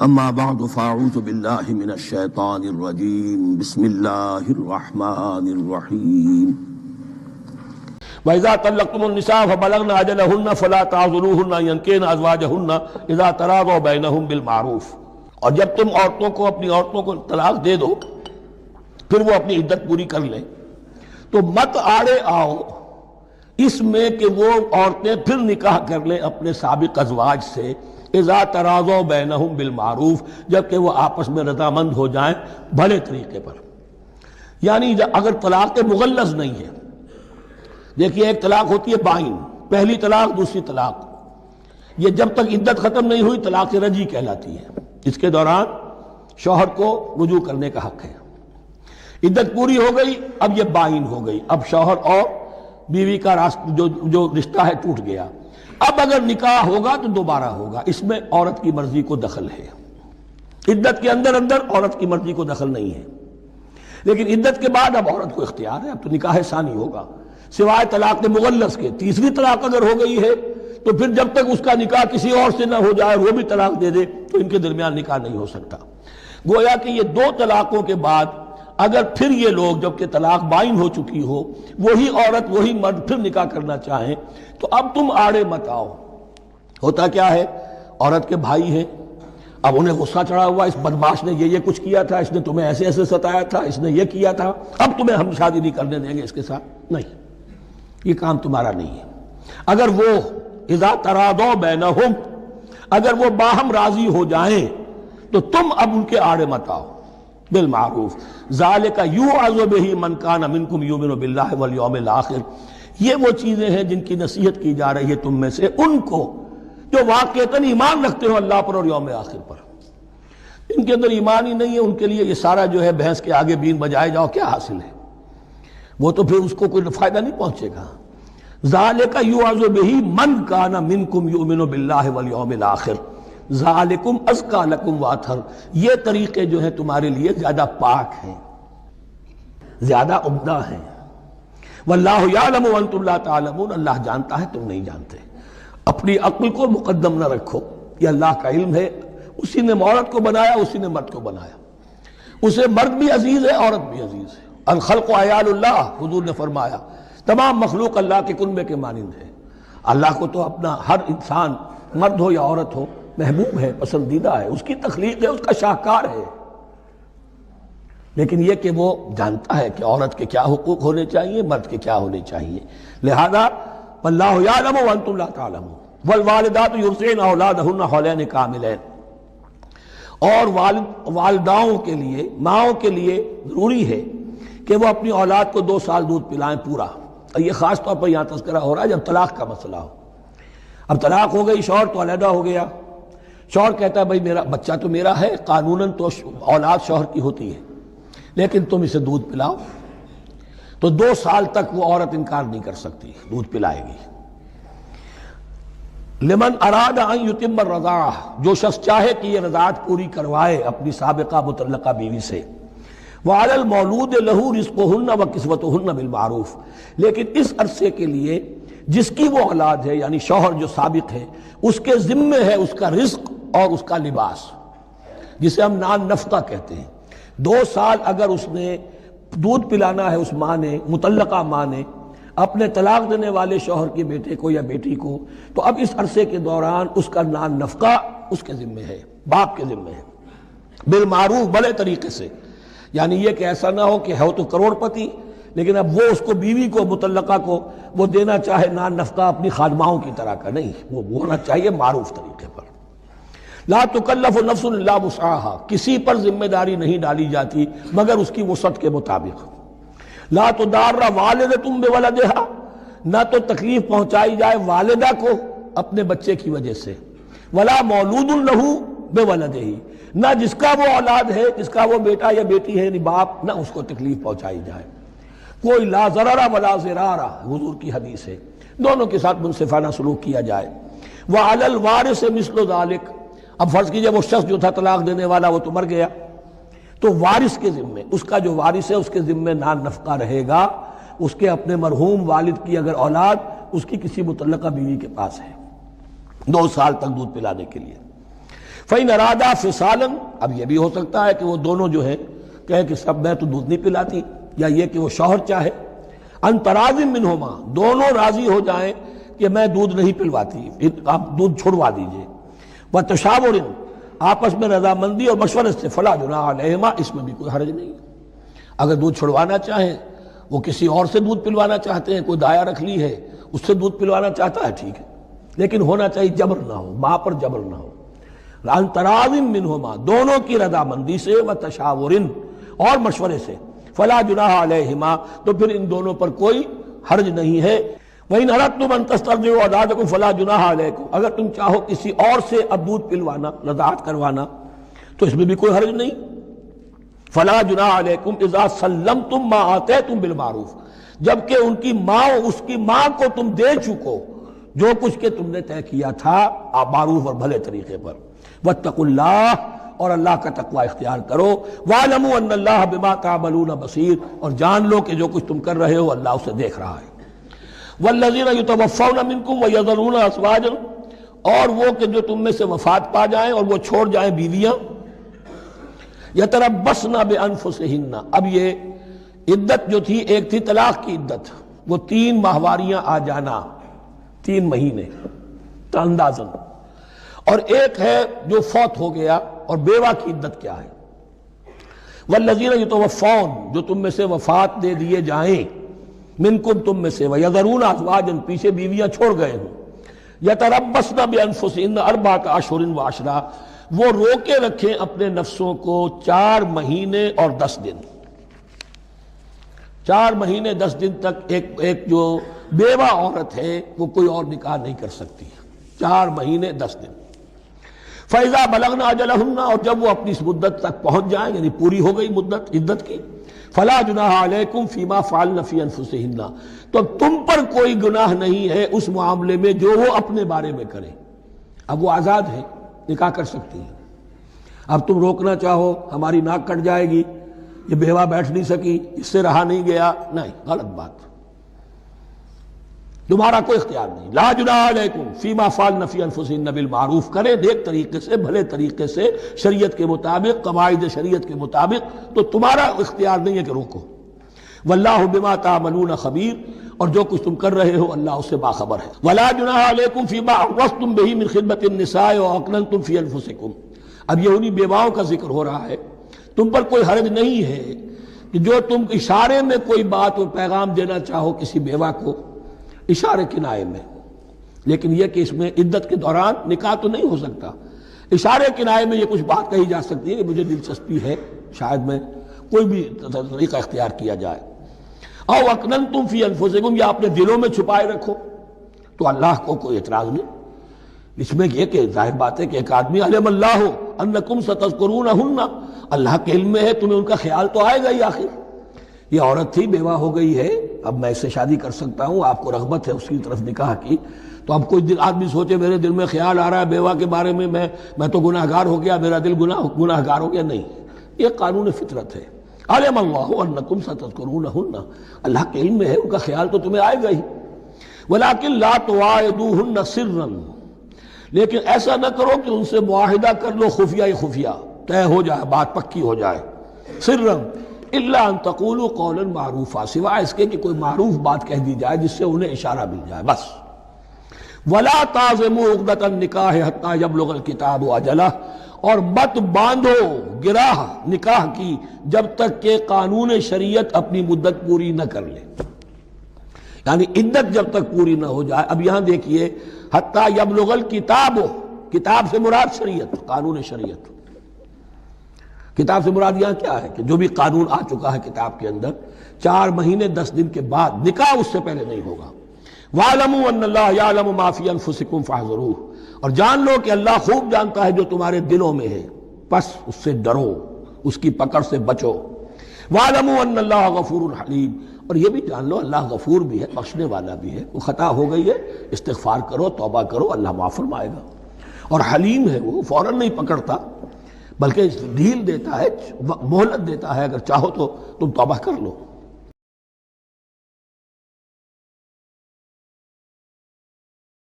اما بعد فاعوذ باللہ من الشیطان الرجیم بسم اللہ الرحمن الرحیم وَإِذَا طَلَّقْتُمُ النِّسَاءَ فَبَلَغْنَ أَجَلَهُنَّ فَلَا تَعْضُلُوهُنَّ أَن يَنكِحْنَ أَزْوَاجَهُنَّ إِذَا تَرَاضَوْا بَيْنَهُم بِالْمَعْرُوفِ۔ اور جب تم اپنی عورتوں کو طلاق دے دو پھر وہ اپنی عدت پوری کر لیں تو مت آڑے آؤ اس میں کہ وہ عورتیں پھر نکاح کر لیں اپنے سابق ازواج سے، اذا تراضوا بینہم بالمعروف، جبکہ وہ آپس میں رضامند ہو جائیں بھلے طریقے پر۔ یعنی اگر طلاق مغلظ نہیں ہے، دیکھیے ایک طلاق ہوتی ہے بائن، پہلی طلاق دوسری طلاق، یہ جب تک عدت ختم نہیں ہوئی طلاق رجعی کہلاتی ہے، اس کے دوران شوہر کو رجوع کرنے کا حق ہے۔ عدت پوری ہو گئی اب یہ بائن ہو گئی، اب شوہر اور بیوی کا جو رشتہ ہے ٹوٹ گیا۔ اب اگر نکاح ہوگا تو دوبارہ ہوگا، اس میں عورت کی مرضی کو دخل ہے۔ عدت کے اندر عورت کی مرضی کو دخل نہیں ہے، لیکن عدت کے بعد اب عورت کو اختیار ہے، اب تو نکاح ثانی ہوگا سوائے طلاق مغلظ کے۔ تیسری طلاق اگر ہو گئی ہے تو پھر جب تک اس کا نکاح کسی اور سے نہ ہو جائے وہ بھی طلاق دے دے تو ان کے درمیان نکاح نہیں ہو سکتا۔ گویا کہ یہ دو طلاقوں کے بعد اگر پھر یہ لوگ جبکہ طلاق بائن ہو چکی ہو وہی عورت وہی مرد پھر نکاح کرنا چاہیں تو اب تم آڑے مت آؤ۔ ہوتا کیا ہے، عورت کے بھائی ہیں، اب انہیں غصہ چڑھا ہوا اس بدماش نے یہ کچھ کیا تھا، اس نے تمہیں ایسے ایسے ستایا تھا، اس نے یہ کیا تھا، اب تمہیں ہم شادی نہیں کرنے دیں گے اس کے ساتھ۔ نہیں، یہ کام تمہارا نہیں ہے۔ اگر وہ اذا تراضوا بینہم، اگر وہ باہم راضی ہو جائیں تو تم اب ان کے آڑے مت آؤ بالمعروف۔ ذالک یوعظ بہ من کان منکم یؤمن باللہ والیوم الآخر، یہ وہ چیزیں ہیں جن کی نصیحت کی جا رہی ہے تم میں سے ان کو جو واقعتاً ایمان رکھتے ہو اللہ پر اور یوم آخر پر۔ ان کے اندر ایمان ہی نہیں ہے، ان کے لیے یہ سارا جو ہے بھینس کے آگے بین بجائے جاؤ کیا حاصل ہے، وہ تو پھر اس کو کوئی فائدہ نہیں پہنچے گا۔ ذالک یوعظ بہ من کان منکم یؤمن باللہ والیوم الآخر ذالکم ازکی لکم واطہر، یہ طریقے جو ہیں تمہارے لیے زیادہ پاک ہیں، زیادہ عمدہ ہیں۔ واللہ یعلم وانتم لا تعلمون، اللہ جانتا ہے تم نہیں جانتے۔ اپنی عقل کو مقدم نہ رکھو، یہ اللہ کا علم ہے، اسی نے عورت کو بنایا اسی نے مرد کو بنایا، اسے مرد بھی عزیز ہے عورت بھی عزیز ہے۔ الخلق عیال اللہ، حضور نے فرمایا تمام مخلوق اللہ کے کنبے کے مانند ہے۔ اللہ کو تو اپنا ہر انسان مرد ہو یا عورت ہو محبوب ہے، پسندیدہ ہے، اس کی تخلیق ہے، اس کا شاہکار ہے، لیکن یہ کہ وہ جانتا ہے کہ عورت کے کیا حقوق ہونے چاہیے مرد کے کیا ہونے چاہیے۔ لہذا واللہ یعلم وانتم لا تعلمون والوالدات یرضعن اولادہن حولین کاملین، اور والداؤں کے لیے ماؤں کے لیے ضروری ہے کہ وہ اپنی اولاد کو 2 سال دودھ پلائیں پورا۔ اور یہ خاص طور پر یہاں تذکرہ ہو رہا ہے جب طلاق کا مسئلہ ہو۔ اب طلاق ہو گئی، شوہر تو علیحدہ ہو گیا، شوہر کہتا ہے بھائی میرا بچہ تو میرا ہے، قانوناً تو اولاد شوہر کی ہوتی ہے، لیکن تم اسے دودھ پلاؤ، تو 2 سال تک وہ عورت انکار نہیں کر سکتی، دودھ پلائے گی۔ لمن اراد ان یتم الرضاعہ، جو شخص چاہے کہ یہ رضاعت پوری کروائے اپنی سابقہ مطلقہ بیوی سے۔ وعلی المولود لہ رزقہن وکسوتہن بالمعروف، لیکن اس عرصے کے لیے جس کی وہ اولاد ہے یعنی شوہر جو سابق ہے اس کے ذمے ہے اس کا رزق اور اس کا لباس، جسے ہم نان نفقہ کہتے ہیں۔ 2 سال اگر اس نے دودھ پلانا ہے اس ماں نے، مطلقہ ماں نے اپنے طلاق دینے والے شوہر کے بیٹے کو یا بیٹی کو، تو اب اس عرصے کے دوران اس کا نان نفقہ اس کے ذمے ہے، باپ کے ذمے ہے، بالمعروف بھلے طریقے سے۔ یعنی یہ کہ ایسا نہ ہو کہ ہے تو کروڑ پتی لیکن اب وہ اس کو بیوی کو مطلقہ کو وہ دینا چاہے نان نفقہ اپنی خادماؤں کی طرح کا، نہیں، وہ ہونا چاہیے معروف طریقے پر۔ لا تکلف نفس الا وسعها، کسی پر ذمہ داری نہیں ڈالی جاتی مگر اس کی وسعت کے مطابق۔ لا تضار والدۃ بولدہا، نہ تو تکلیف پہنچائی جائے والدہ کو اپنے بچے کی وجہ سے، ولا مولود لہ بولدہ، نہ جس کا وہ اولاد ہے، جس کا وہ بیٹا یا بیٹی ہے یعنی باپ، نہ اس کو تکلیف پہنچائی جائے۔ کوئی لا ضرر ولا ضرار، حضور کی حدیث ہے، دونوں کے ساتھ منصفانہ سلوک کیا جائے۔ وعلی الوارث مثل ذلک، اب فرض کیجئے وہ شخص جو تھا طلاق دینے والا وہ تو مر گیا، تو وارث کے ذمے، اس کا جو وارث ہے اس کے ذمے نان نفقہ رہے گا، اس کے اپنے مرحوم والد کی اگر اولاد اس کی کسی مطلقہ بیوی کے پاس ہے 2 سال تک دودھ پلانے کے لیے۔ فَإِنْ أَرَادَا فِصَالًا، اب یہ بھی ہو سکتا ہے کہ وہ دونوں جو ہیں کہیں کہ سب میں تو دودھ نہیں پلاتی، یا یہ کہ وہ شوہر چاہے ان تراضٍ منہما، دونوں راضی ہو جائیں کہ میں دودھ نہیں پلواتی، آپ دودھ چھڑوا دیجئے، وَتَشَاوُرٍ، آپس میں رضامندی اور مشورے سے، فَلَا جُنَاحَ عَلَيْهِمَا، اس میں بھی کوئی حرج نہیں ہے۔ اگر دودھ چھڑوانا چاہیں، وہ کسی اور سے دودھ پلوانا چاہتے ہیں، کوئی دایا رکھ لی ہے اس سے دودھ پلوانا چاہتا ہے، ٹھیک ہے، لیکن ہونا چاہیے جبر نہ ہو، ماں پر جبر نہ ہو، ان تراضٍ منہما، دونوں کی رضامندی سے، وتشاور، اور مشورے سے، فلا جناح علیہما، تو پھر ان دونوں پر کوئی حرج نہیں ہے۔ وَإِنْ أَرَدْتُمْ أَنْ تَسْتَرْضِعُوا أَوْلَادَكُمْ فَلَا جُنَاحَ عَلَيْكُمْ، اگر تم چاہو کسی اور سے اب دودھ پلوانا، رضاعت کروانا، تو اس میں بھی کوئی حرج نہیں۔ فَلَا جُنَاحَ عَلَيْكُمْ إِذَا سَلَّمْتُمْ مَا آتَيْتُمْ بِالْمَعْرُوفِ، جبکہ ان کی ماں، اس کی ماں کو تم دے چکو جو کچھ کہ تم نے طے کیا تھا معروف اور بھلے طریقے پر۔ وَاتَّقُوا اللَّهَ، اور اللہ کا تقوی اختیار کرو۔ وَاعْلَمُوا أَنَّ اللَّهَ بِمَا تَعْمَلُونَ بَصِيرٌ، اور جان لو کہ جو کچھ تم کر رہے ہو اللہ اسے دیکھ رہا ہے۔ وَالَّذِينَ يُتَوَفَّوْنَ مِنكُمْ وَيَذَرُونَ أَزْوَاجًا، اور وہ کہ جو تم میں سے وفات پا جائیں اور وہ چھوڑ جائیں بیویاں، يَتَرَبَّصْنَ بِأَنفُسِهِنَّ، اب یہ عدت جو تھی، ایک تھی طلاق کی عدت، وہ 3 ماہواریاں آ جانا، 3 مہینے اندازاً، اور ایک ہے جو فوت ہو گیا، اور بیوہ کی عدت کیا ہے۔ والذین یتوفون، جو تم میں سے وفات دے دیے جائیں، منکم، تم میں سے، ویذرون ازواجا، پیچھے بیویاں چھوڑ گئے ہوں، یتربصن بانفسہن 4 اشہر وعشرا، وہ روکے رکھیں اپنے نفسوں کو 4 مہینے اور 10 دن، 4 مہینے 10 دن تک ایک جو بیوہ عورت ہے وہ کوئی اور نکاح نہیں کر سکتی، 4 مہینے 10 دن۔ فَإِذَا بَلَغْنَ أَجَلَهُنَّ، اور جب وہ اپنی اس مدت تک پہنچ جائیں، یعنی پوری ہو گئی مدت عدت کی، فَلَا جُنَاحَ عَلَيْكُمْ فِي مَا فَعَلْنَ فِي أَنفُسِهِنَّ، تو تم پر کوئی گناہ نہیں ہے اس معاملے میں جو وہ اپنے بارے میں کریں۔ اب وہ آزاد ہے، نکاح کر سکتی ہے۔ اب تم روکنا چاہو، ہماری ناک کٹ جائے گی، یہ بیوہ بیٹھ نہیں سکی، اس سے رہا نہیں گیا، نہیں، غلط بات، تمہارا کوئی اختیار نہیں۔ لا جناح علیکم فیما فعلن فی انفسہن بالمعروف، کرے نیک طریقے سے، بھلے طریقے سے، شریعت کے مطابق، قواعد شریعت کے مطابق، تو تمہارا اختیار نہیں ہے کہ روکو۔ واللہ بما تعملون خبیر، اور جو کچھ تم کر رہے ہو اللہ اس سے باخبر ہے۔ ولا جناح علیکم فیما عرضتم بہ من خطبۃ النساء واکننتم فی انفسکم، اب یہ انہی بیواؤں کا ذکر ہو رہا ہے۔ تم پر کوئی حرج نہیں ہے کہ جو تم اشارے میں کوئی بات اور پیغام دینا چاہو کسی بیوہ کو، اشارے کنائے میں، لیکن یہ کہ اس میں عدت کے دوران نکاح تو نہیں ہو سکتا، اشارے کنائے میں یہ کچھ بات کہی جا سکتی ہے کہ مجھے دلچسپی ہے، شاید میں کوئی بھی طریقہ اختیار کیا جائے۔ او اکننتم فی انفسکم، یا اپنے دلوں میں چھپائے رکھو، تو اللہ کو کوئی اعتراض نہیں۔ اس میں یہ کہ ظاہر بات ہے کہ ایک آدمی علم اللہ انکم ستذکرونہن، اللہ کے علم میں ہے تمہیں ان کا خیال تو آئے گا ہی، آخر یہ عورت تھی، بیوہ ہو گئی ہے، اب میں اس سے شادی کر سکتا ہوں، آپ کو رغبت ہے اس کی طرف نکاح کی، تو اب کوئی آدمی سوچے میرے دل میں خیال آ رہا ہے بیوہ کے بارے میں، میں تو گناہ گار ہو گیا، میرا دل گناہ گار ہو گیا، نہیں، یہ قانون فطرت ہے۔ علم اللہ انکم ستذکرونہن، اللہ کے علم میں ہے ان کا خیال تو تمہیں آئے گا ہی۔ ولیکن لا تواعدوہن سرا، لیکن ایسا نہ کرو کہ ان سے معاہدہ کر لو خفیہ طے ہو جائے، بات پکی ہو جائے، سرا الا ان تقولوا قولا معروفا، سوائے اس کے کہ کوئی معروف بات کہہ دی جائے جس سے انہیں اشارہ مل جائے، بس۔ ولا تعزموا عقدۃ النکاح حتی یبلغ الکتاب اجلہ، اور مت باندھو گراہ نکاح کی جب تک کہ قانون شریعت اپنی مدت پوری نہ کر لے، یعنی عدت جب تک پوری نہ ہو جائے۔ اب یہاں دیکھیے حتی یبلغ الکتاب، کتاب سے مراد شریعت، قانون شریعت، کتاب سے مراد یہاں کیا ہے کہ جو بھی قانون آ چکا ہے کتاب کے اندر، 4 مہینے 10 دن کے بعد نکاح اس سے پہلے نہیں ہوگا۔ وَاعْلَمُوا أَنَّ اللَّهَ يَعْلَمُ مَا فِي أَنفُسِكُمْ فَاحْذَرُوهُ، اور جان لو کہ اللہ خوب جانتا ہے جو تمہارے دلوں میں ہے، پس اس سے ڈرو، اس کی پکڑ سے بچو۔ وَاعْلَمُوا أَنَّ اللَّهَ غَفُورٌ حَلِيمٌ، اور یہ بھی جان لو اللہ غفور بھی ہے، بخشنے والا بھی ہے، وہ خطا ہو گئی ہے استغفار کرو، توبہ کرو، اللہ معاف فرمائے گا۔ اور حلیم ہے، وہ فوراً نہیں پکڑتا بلکہ ڈھیل دیتا ہے، مہلت دیتا ہے، اگر چاہو تو تم توبہ کر لو۔